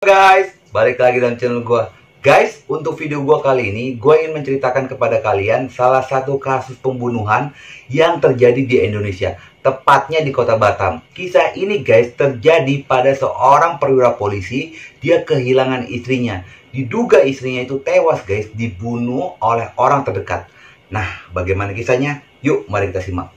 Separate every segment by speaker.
Speaker 1: Guys, balik lagi dalam channel gue. Guys, untuk video gue kali ini, gue ingin menceritakan kepada kalian salah satu kasus pembunuhan yang terjadi di Indonesia, tepatnya di kota Batam. Kisah ini guys terjadi pada seorang perwira polisi. Dia kehilangan istrinya. Diduga istrinya itu tewas guys, dibunuh oleh orang terdekat. Nah, bagaimana kisahnya? Yuk, mari kita simak.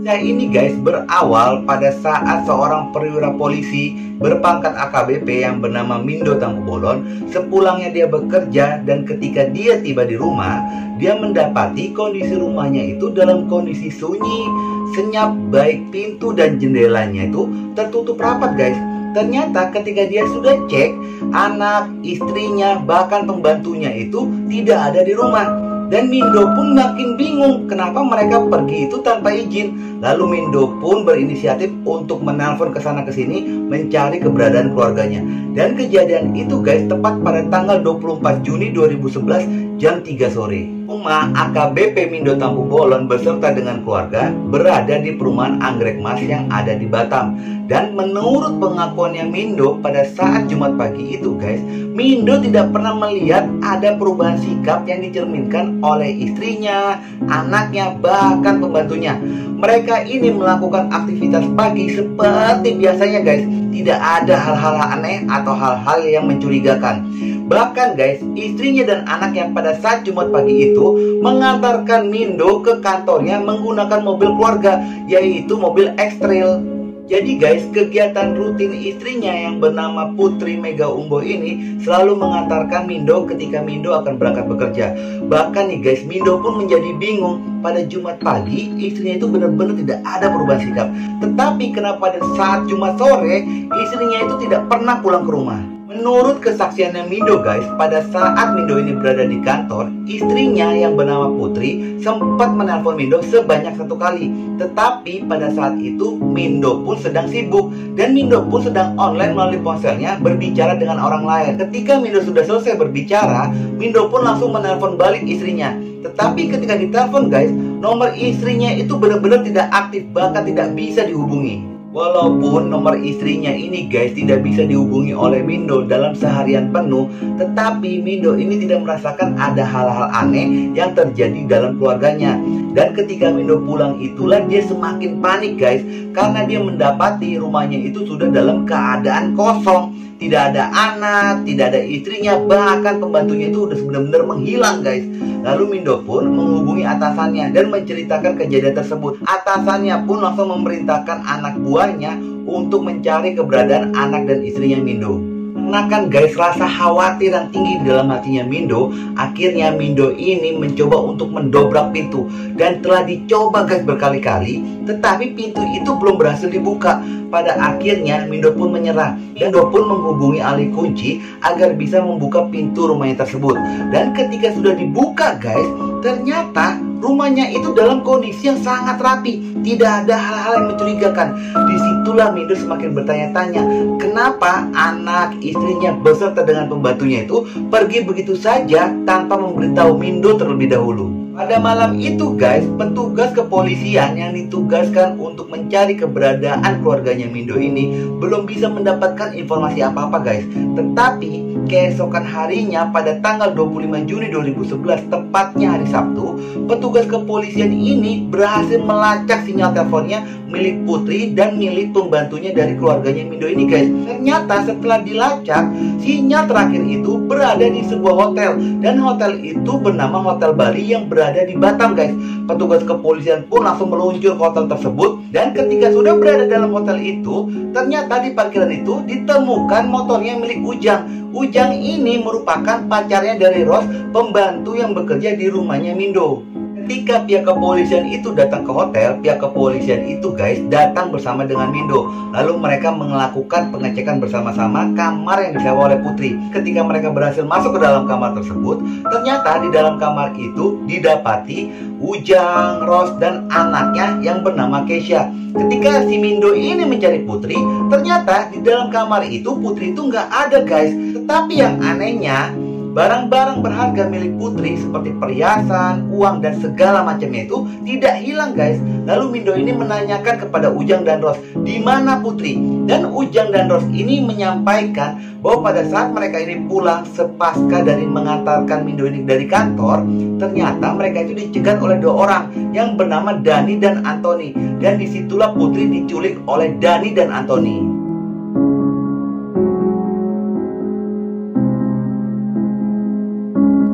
Speaker 1: Kisah ini guys berawal pada saat seorang perwira polisi berpangkat AKBP yang bernama Mindo Tampu-Bolon sepulangnya dia bekerja, dan ketika dia tiba di rumah, dia mendapati kondisi rumahnya itu dalam kondisi sunyi, senyap, baik pintu dan jendelanya itu tertutup rapat guys. Ternyata ketika dia sudah cek, anak, istrinya, bahkan pembantunya itu tidak ada di rumah. Dan Mindo pun makin bingung kenapa mereka pergi itu tanpa izin. Lalu Mindo pun berinisiatif untuk menelpon ke sana ke sini mencari keberadaan keluarganya. Dan kejadian itu guys tepat pada tanggal 24 Juni 2011 jam 3 sore. Rumah AKBP Mindo Tampu-Bolon beserta dengan keluarga berada di perumahan Anggrek Mas yang ada di Batam. Dan menurut pengakuannya Mindo pada saat Jumat pagi itu guys, Mindo tidak pernah melihat ada perubahan sikap yang dicerminkan oleh istrinya, anaknya, bahkan pembantunya. Mereka ini melakukan aktivitas pagi seperti biasanya guys. Tidak ada hal-hal aneh atau hal-hal yang mencurigakan. Bahkan guys, istrinya dan anaknya pada saat Jumat pagi itu mengantarkan Mindo ke kantornya menggunakan mobil keluarga, yaitu mobil X-Trail. Jadi guys, kegiatan rutin istrinya yang bernama Putri Mega Umbo ini selalu mengantarkan Mindo ketika Mindo akan berangkat bekerja. Bahkan nih guys, Mindo pun menjadi bingung. Pada Jumat pagi, istrinya itu benar-benar tidak ada perubahan sikap. Tetapi kenapa pada saat Jumat sore, istrinya itu tidak pernah pulang ke rumah? Menurut kesaksiannya Mindo guys, pada saat Mindo ini berada di kantor, istrinya yang bernama Putri sempat menelpon Mindo sebanyak 1 kali. Tetapi pada saat itu Mindo pun sedang sibuk, dan Mindo pun sedang online melalui ponselnya berbicara dengan orang lain. Ketika Mindo sudah selesai berbicara, Mindo pun langsung menelpon balik istrinya. Tetapi ketika ditelepon guys, nomor istrinya itu benar-benar tidak aktif, bahkan tidak bisa dihubungi. Walaupun nomor istrinya ini guys tidak bisa dihubungi oleh Mindo dalam seharian penuh, tetapi Mindo ini tidak merasakan ada hal-hal aneh yang terjadi dalam keluarganya. Dan ketika Mindo pulang itulah dia semakin panik guys, karena dia mendapati rumahnya itu sudah dalam keadaan kosong. Tidak ada anak, tidak ada istrinya, bahkan pembantunya itu udah benar-benar menghilang guys. Lalu Mindo pun menghubungi atasannya dan menceritakan kejadian tersebut. Atasannya pun langsung memerintahkan anak buahnya untuk mencari keberadaan anak dan istrinya Mindo. Karena kan guys, rasa khawatir yang tinggi di dalam hatinya Mindo, akhirnya Mindo ini mencoba untuk mendobrak pintu. Dan telah dicoba guys berkali-kali, tetapi pintu itu belum berhasil dibuka. Pada akhirnya Mindo pun menyerah. Mindo pun menghubungi ahli kunci agar bisa membuka pintu rumahnya tersebut. Dan ketika sudah dibuka guys, ternyata rumahnya itu dalam kondisi yang sangat rapi. Tidak ada hal-hal yang mencurigakan. Disitulah Mindo semakin bertanya-tanya, kenapa anak, istrinya beserta dengan pembantunya itu pergi begitu saja tanpa memberitahu Mindo terlebih dahulu. Pada malam itu guys, petugas kepolisian yang ditugaskan untuk mencari keberadaan keluarganya Mindo ini belum bisa mendapatkan informasi apa-apa guys. Tetapi keesokan harinya pada tanggal 25 Juni 2011, tepatnya hari Sabtu, petugas kepolisian ini berhasil melacak sinyal teleponnya milik Putri dan milik pembantunya dari keluarganya Mindo ini guys. Ternyata setelah dilacak, sinyal terakhir itu berada di sebuah hotel, dan hotel itu bernama Hotel Bali yang berada di Batam guys. Petugas kepolisian pun langsung meluncur ke hotel tersebut, dan ketika sudah berada dalam hotel itu, ternyata di parkiran itu ditemukan motornya milik Ujang. Ujang ini merupakan pacarnya dari Ros, pembantu yang bekerja di rumahnya Mindo. Ketika pihak kepolisian itu datang ke hotel, pihak kepolisian itu guys datang bersama dengan Mindo. Lalu mereka melakukan pengecekan bersama-sama kamar yang disewa oleh Putri. Ketika mereka berhasil masuk ke dalam kamar tersebut, ternyata di dalam kamar itu didapati Ujang, Ros, dan anaknya yang bernama Keisha. Ketika si Mindo ini mencari Putri, ternyata di dalam kamar itu Putri itu nggak ada guys. Tetapi yang anehnya, barang-barang berharga milik Putri seperti perhiasan, uang, dan segala macamnya itu tidak hilang guys. Lalu Mindo ini menanyakan kepada Ujang dan Ros, di mana Putri? Dan Ujang dan Ros ini menyampaikan bahwa pada saat mereka ini pulang sepasca dari mengantarkan Mindo ini dari kantor, ternyata mereka itu dicegat oleh dua orang yang bernama Dani dan Anthony. Dan disitulah Putri diculik oleh Dani dan Anthony.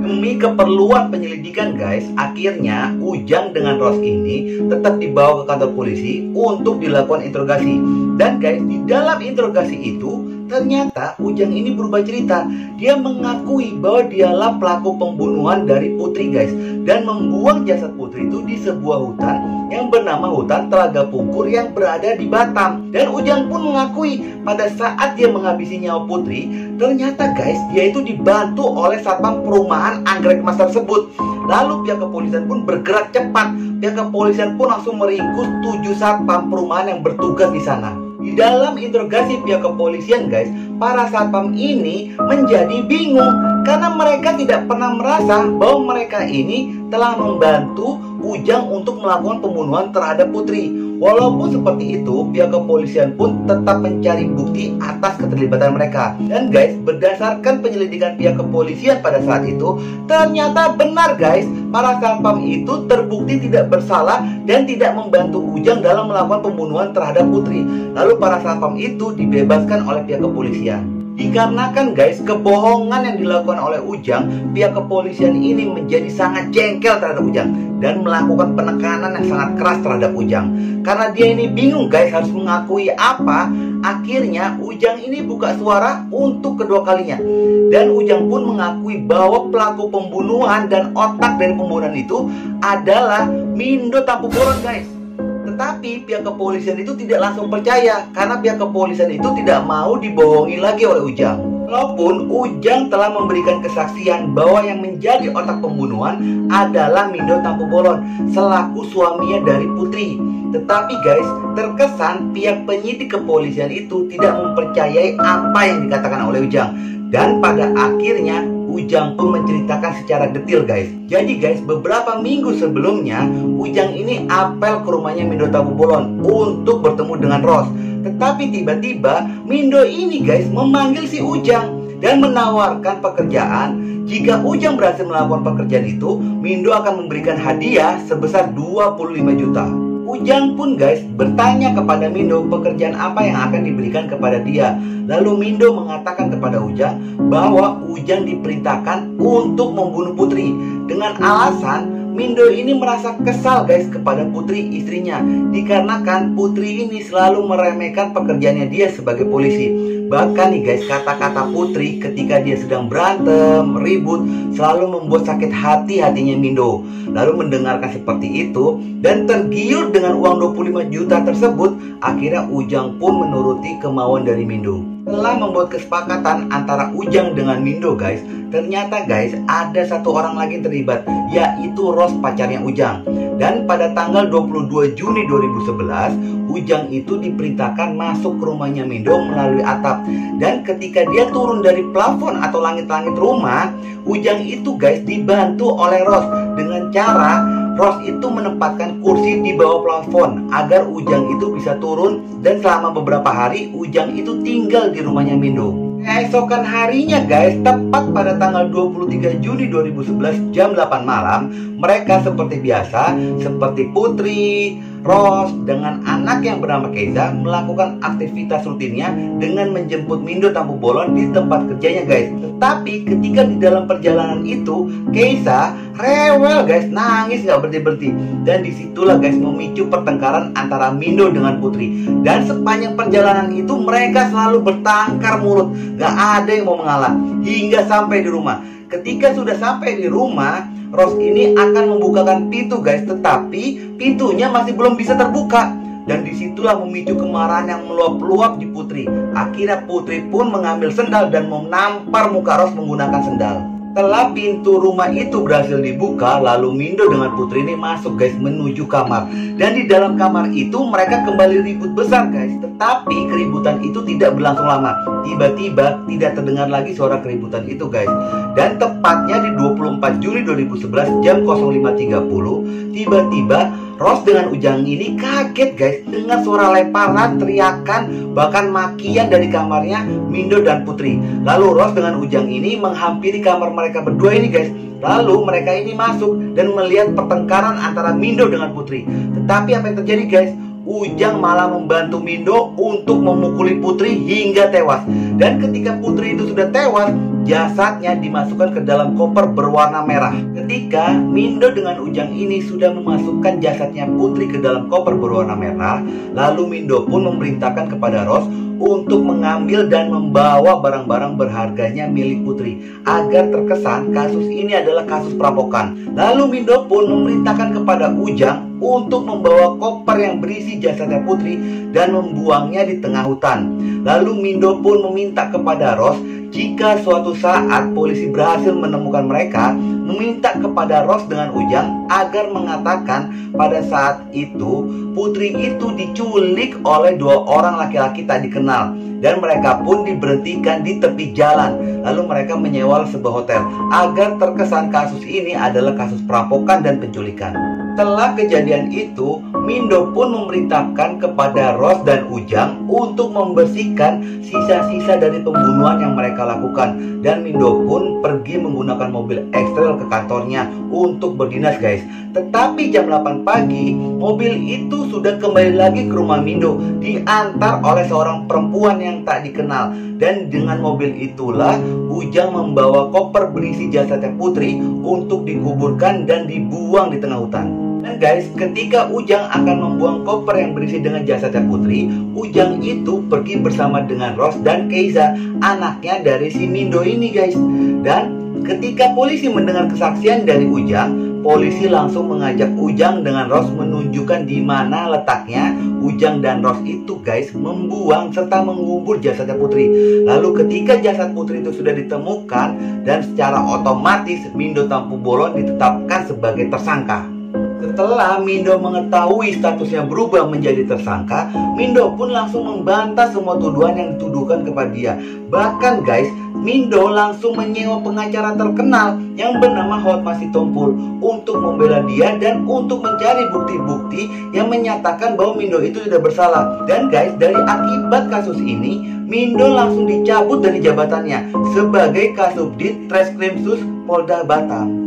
Speaker 1: Demi keperluan penyelidikan guys, akhirnya Ujang dengan Ros ini tetap dibawa ke kantor polisi untuk dilakukan interogasi. Dan guys, di dalam interogasi itu ternyata Ujang ini berubah cerita. Dia mengakui bahwa dialah pelaku pembunuhan dari Putri guys, dan membuang jasad Putri itu di sebuah hutan yang bernama hutan Telaga Pungkur yang berada di Batam. Dan Ujang pun mengakui pada saat dia menghabisi nyawa Putri, ternyata guys dia itu dibantu oleh satpam perumahan Anggrek Mas tersebut. Lalu pihak kepolisian pun bergerak cepat. Pihak kepolisian pun langsung meringkus 7 satpam perumahan yang bertugas di sana. Di dalam interogasi pihak kepolisian guys, para satpam ini menjadi bingung karena mereka tidak pernah merasa bahwa mereka ini telah membantu Ujang untuk melakukan pembunuhan terhadap Putri. Walaupun seperti itu, pihak kepolisian pun tetap mencari bukti atas keterlibatan mereka. Dan guys, berdasarkan penyelidikan pihak kepolisian pada saat itu, ternyata benar guys, para satpam itu terbukti tidak bersalah dan tidak membantu Ujang dalam melakukan pembunuhan terhadap Putri. Lalu para satpam itu dibebaskan oleh pihak kepolisian. Dikarenakan guys, kebohongan yang dilakukan oleh Ujang, pihak kepolisian ini menjadi sangat jengkel terhadap Ujang dan melakukan penekanan yang sangat keras terhadap Ujang. Karena dia ini bingung guys harus mengakui apa. Akhirnya Ujang ini buka suara untuk kedua kalinya. Dan Ujang pun mengakui bahwa pelaku pembunuhan dan otak dari pembunuhan itu adalah Mindo Tampu Bolon guys. Tetapi pihak kepolisian itu tidak langsung percaya karena pihak kepolisian itu tidak mau dibohongi lagi oleh Ujang. Walaupun Ujang telah memberikan kesaksian bahwa yang menjadi otak pembunuhan adalah Mindo Tampu Bolon selaku suaminya dari Putri. Tetapi guys, terkesan pihak penyidik kepolisian itu tidak mempercayai apa yang dikatakan oleh Ujang. Dan pada akhirnya Ujang pun menceritakan secara detail guys. Jadi guys, beberapa minggu sebelumnya Ujang ini apel ke rumahnya Mindo Tampu Bolon untuk bertemu dengan Ros. Tetapi tiba-tiba Mindo ini guys memanggil si Ujang dan menawarkan pekerjaan. Jika Ujang berhasil melakukan pekerjaan itu, Mindo akan memberikan hadiah sebesar 25 juta. Ujang pun guys bertanya kepada Mindo pekerjaan apa yang akan diberikan kepada dia. Lalu Mindo mengatakan kepada Ujang bahwa Ujang diperintahkan untuk membunuh Putri. Dengan alasan Mindo ini merasa kesal guys kepada Putri istrinya, dikarenakan Putri ini selalu meremehkan pekerjaannya dia sebagai polisi. Bahkan nih guys, kata-kata Putri ketika dia sedang berantem, ribut, selalu membuat sakit hatinya Mindo. Lalu mendengarkan seperti itu dan tergiur dengan uang 25 juta tersebut, akhirnya Ujang pun menuruti kemauan dari Mindo. Setelah membuat kesepakatan antara Ujang dengan Mindo guys, ternyata guys ada satu orang lagi terlibat, yaitu Ros, pacarnya Ujang. Dan pada tanggal 22 Juni 2011, Ujang itu diperintahkan masuk ke rumahnya Mindo melalui atap. Dan ketika dia turun dari plafon atau langit-langit rumah, Ujang itu guys dibantu oleh Ros dengan cara Ros itu menempatkan kursi di bawah plafon agar Ujang itu bisa turun. Dan selama beberapa hari Ujang itu tinggal di rumahnya Mindo. Keesokan harinya guys, tepat pada tanggal 23 Juni 2011 jam 8 malam, mereka seperti biasa, seperti Putri, Ros, dengan anak yang bernama Keisha melakukan aktivitas rutinnya dengan menjemput Mindo Tampu Bolon di tempat kerjanya guys. Tetapi ketika di dalam perjalanan itu, Keisha rewel guys, nangis gak berhenti-berhenti. Dan disitulah guys memicu pertengkaran antara Mindo dengan Putri. Dan sepanjang perjalanan itu mereka selalu bertengkar mulut, gak ada yang mau mengalah hingga sampai di rumah. Ketika sudah sampai di rumah, Ros ini akan membukakan pintu guys, tetapi pintunya masih belum bisa terbuka. Dan disitulah memicu kemarahan yang meluap-luap di Putri. Akhirnya Putri pun mengambil sendal dan menampar muka Ros menggunakan sendal. Setelah pintu rumah itu berhasil dibuka, lalu Mindo dengan Putri ini masuk guys menuju kamar. Dan di dalam kamar itu mereka kembali ribut besar guys. Tetapi keributan itu tidak berlangsung lama. Tiba-tiba tidak terdengar lagi suara keributan itu guys. Dan tepatnya di 24 Juli 2011 jam 05.30, tiba-tiba Ros dengan Ujang ini kaget guys dengan suara lemparan, teriakan, bahkan makian dari kamarnya Mindo dan Putri. Lalu Ros dengan Ujang ini menghampiri kamar mereka berdua ini guys. Lalu mereka ini masuk dan melihat pertengkaran antara Mindo dengan Putri. Tetapi apa yang terjadi guys? Ujang malah membantu Mindo untuk memukuli Putri hingga tewas. Dan ketika Putri itu sudah tewas, jasadnya dimasukkan ke dalam koper berwarna merah. Ketika Mindo dengan Ujang ini sudah memasukkan jasadnya Putri ke dalam koper berwarna merah, lalu Mindo pun memerintahkan kepada Ros untuk mengambil dan membawa barang-barang berharganya milik Putri agar terkesan kasus ini adalah kasus perampokan. Lalu Mindo pun memerintahkan kepada Ujang untuk membawa koper yang berisi jasadnya Putri dan membuangnya di tengah hutan. Lalu Mindo pun meminta kepada Ros jika suatu saat polisi berhasil menemukan mereka, meminta kepada Ros dengan Ujang agar mengatakan pada saat itu Putri itu diculik oleh dua orang laki-laki tak dikenal. Dan mereka pun diberhentikan di tepi jalan. Lalu mereka menyewa sebuah hotel agar terkesan kasus ini adalah kasus perampokan dan penculikan. Setelah kejadian itu, Mindo pun memerintahkan kepada Ros dan Ujang untuk membersihkan sisa-sisa dari pembunuhan yang mereka lakukan. Dan Mindo pun pergi menggunakan mobil ekstril ke kantornya untuk berdinas guys. Tetapi jam 8 pagi, mobil itu sudah kembali lagi ke rumah Mindo, diantar oleh seorang perempuan yang tak dikenal. Dan dengan mobil itulah Ujang membawa koper berisi jasadnya Putri untuk dikuburkan dan dibuang di tengah hutan. Dan guys, ketika Ujang akan membuang koper yang berisi dengan jasadnya Putri, Ujang itu pergi bersama dengan Ros dan Keiza, anaknya dari si Mindo ini guys. Dan ketika polisi mendengar kesaksian dari Ujang, polisi langsung mengajak Ujang dengan Ros menunjukkan di mana letaknya Ujang dan Ros itu guys membuang serta mengubur jasadnya Putri. Lalu ketika jasad Putri itu sudah ditemukan, dan secara otomatis Mindo Tampu Bolon ditetapkan sebagai tersangka. Setelah Mindo mengetahui statusnya berubah menjadi tersangka, Mindo pun langsung membantah semua tuduhan yang dituduhkan kepada dia. Bahkan guys, Mindo langsung menyewa pengacara terkenal yang bernama Hotma Sitompul untuk membela dia dan untuk mencari bukti-bukti yang menyatakan bahwa Mindo itu tidak bersalah. Dan guys, dari akibat kasus ini, Mindo langsung dicabut dari jabatannya sebagai Kasubdit Treskrimsus Polda Batam.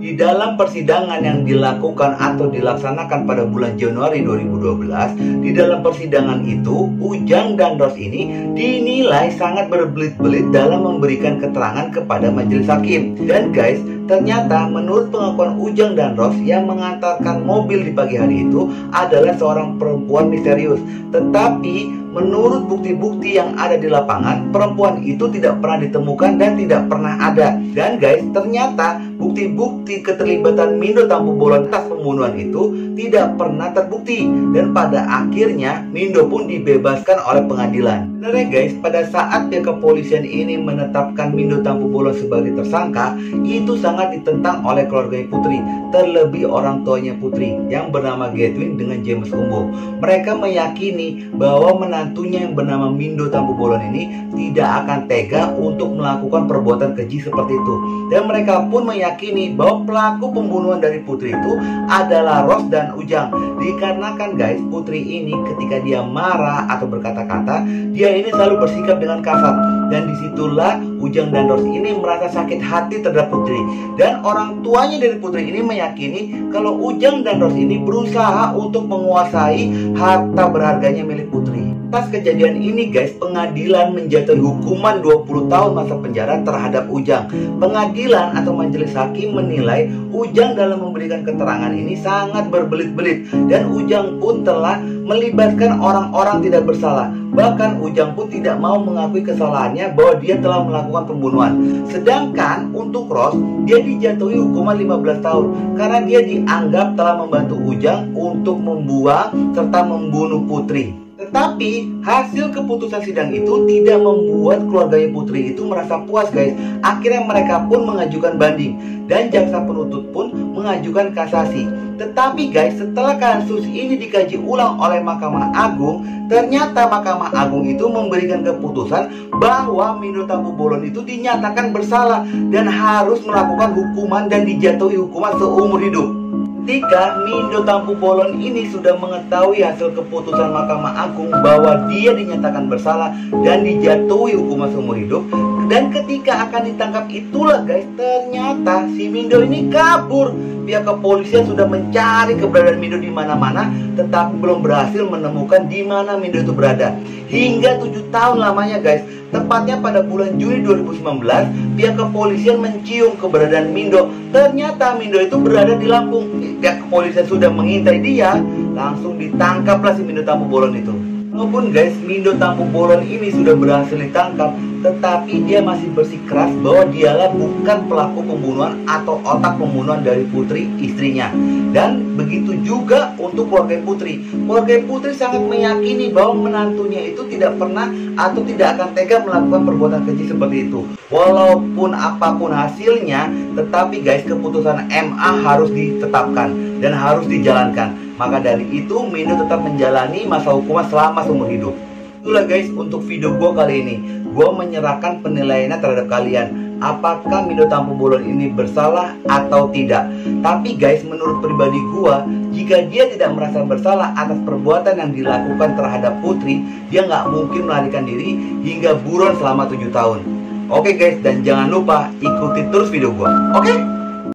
Speaker 1: Di dalam persidangan yang dilakukan atau dilaksanakan pada bulan Januari 2012, di dalam persidangan itu Ujang dan Ros ini dinilai sangat berbelit-belit dalam memberikan keterangan kepada majelis hakim. Dan guys, ternyata menurut pengakuan Ujang dan Ros, yang mengantarkan mobil di pagi hari itu adalah seorang perempuan misterius. Tetapi menurut bukti-bukti yang ada di lapangan, perempuan itu tidak pernah ditemukan dan tidak pernah ada. Dan guys, ternyata bukti-bukti keterlibatan Mindo Tampu Bolon atas pembunuhan itu tidak pernah terbukti. Dan pada akhirnya Mindo pun dibebaskan oleh pengadilan. Sebenarnya guys, pada saat pihak kepolisian ini menetapkan Mindo Tampu Bolon sebagai tersangka, itu sangat ditentang oleh keluarga Putri, terlebih orang tuanya Putri yang bernama Gedwin dengan James Umbo. Mereka meyakini bahwa menantunya yang bernama Mindo Tampu Bolon ini tidak akan tega untuk melakukan perbuatan keji seperti itu. Dan mereka pun meyakini bahwa pelaku pembunuhan dari Putri itu adalah Ros dan Ujang. Dikarenakan guys, Putri ini ketika dia marah atau berkata-kata, dia ini selalu bersikap dengan kasar. Dan disitulah Ujang dan Ros ini merasa sakit hati terhadap Putri. Dan orang tuanya dari Putri ini meyakini kalau Ujang dan Ros ini berusaha untuk menguasai harta berharganya milik Putri. Atas kejadian ini guys, pengadilan menjatuhi hukuman 20 tahun masa penjara terhadap Ujang. Pengadilan atau majelis hakim menilai Ujang dalam memberikan keterangan ini sangat berbelit-belit, dan Ujang pun telah melibatkan orang-orang tidak bersalah. Bahkan Ujang pun tidak mau mengakui kesalahannya bahwa dia telah melakukan pembunuhan. Sedangkan untuk Ros, dia dijatuhi hukuman 15 tahun karena dia dianggap telah membantu Ujang untuk membuang serta membunuh Putri. Tetapi hasil keputusan sidang itu tidak membuat keluarganya Putri itu merasa puas guys. Akhirnya mereka pun mengajukan banding, dan jaksa penuntut pun mengajukan kasasi. Tetapi guys, setelah kasus ini dikaji ulang oleh Mahkamah Agung, ternyata Mahkamah Agung itu memberikan keputusan bahwa Mindo Tampu-Bolon itu dinyatakan bersalah dan harus melakukan hukuman dan dijatuhi hukuman seumur hidup. Ketika Mindo Tampu-Bolon ini sudah mengetahui hasil keputusan Mahkamah Agung bahwa dia dinyatakan bersalah dan dijatuhi hukuman seumur hidup, dan ketika akan ditangkap itulah guys, ternyata si Mindo ini kabur. Pihak kepolisian sudah mencari keberadaan Mindo di mana-mana, tetapi belum berhasil menemukan di mana Mindo itu berada. Hingga 7 tahun lamanya guys, tepatnya pada bulan Juni 2019, pihak kepolisian mencium keberadaan Mindo. Ternyata Mindo itu berada di Lampung. Pihak kepolisian sudah mengintai dia, langsung ditangkaplah si Mindo Tampu-Bolon itu. Walaupun guys, Mindo Tampu-Bolon ini sudah berhasil ditangkap, tetapi dia masih bersikeras bahwa dialah bukan pelaku pembunuhan atau otak pembunuhan dari Putri, istrinya. Dan begitu juga untuk keluarga Putri. Keluarga Putri sangat meyakini bahwa menantunya itu tidak pernah atau tidak akan tega melakukan perbuatan keji seperti itu. Walaupun apapun hasilnya, tetapi guys, keputusan MA harus ditetapkan dan harus dijalankan. Maka dari itu Mindo tetap menjalani masa hukuman selama seumur hidup. Itulah guys untuk video gue kali ini. Gue menyerahkan penilaiannya terhadap kalian. Apakah Mindo Tampu-Bolon ini bersalah atau tidak? Tapi guys, menurut pribadi gue, jika dia tidak merasa bersalah atas perbuatan yang dilakukan terhadap Putri, dia nggak mungkin melarikan diri hingga buron selama 7 tahun. Oke guys, dan jangan lupa ikuti terus video gue. Oke?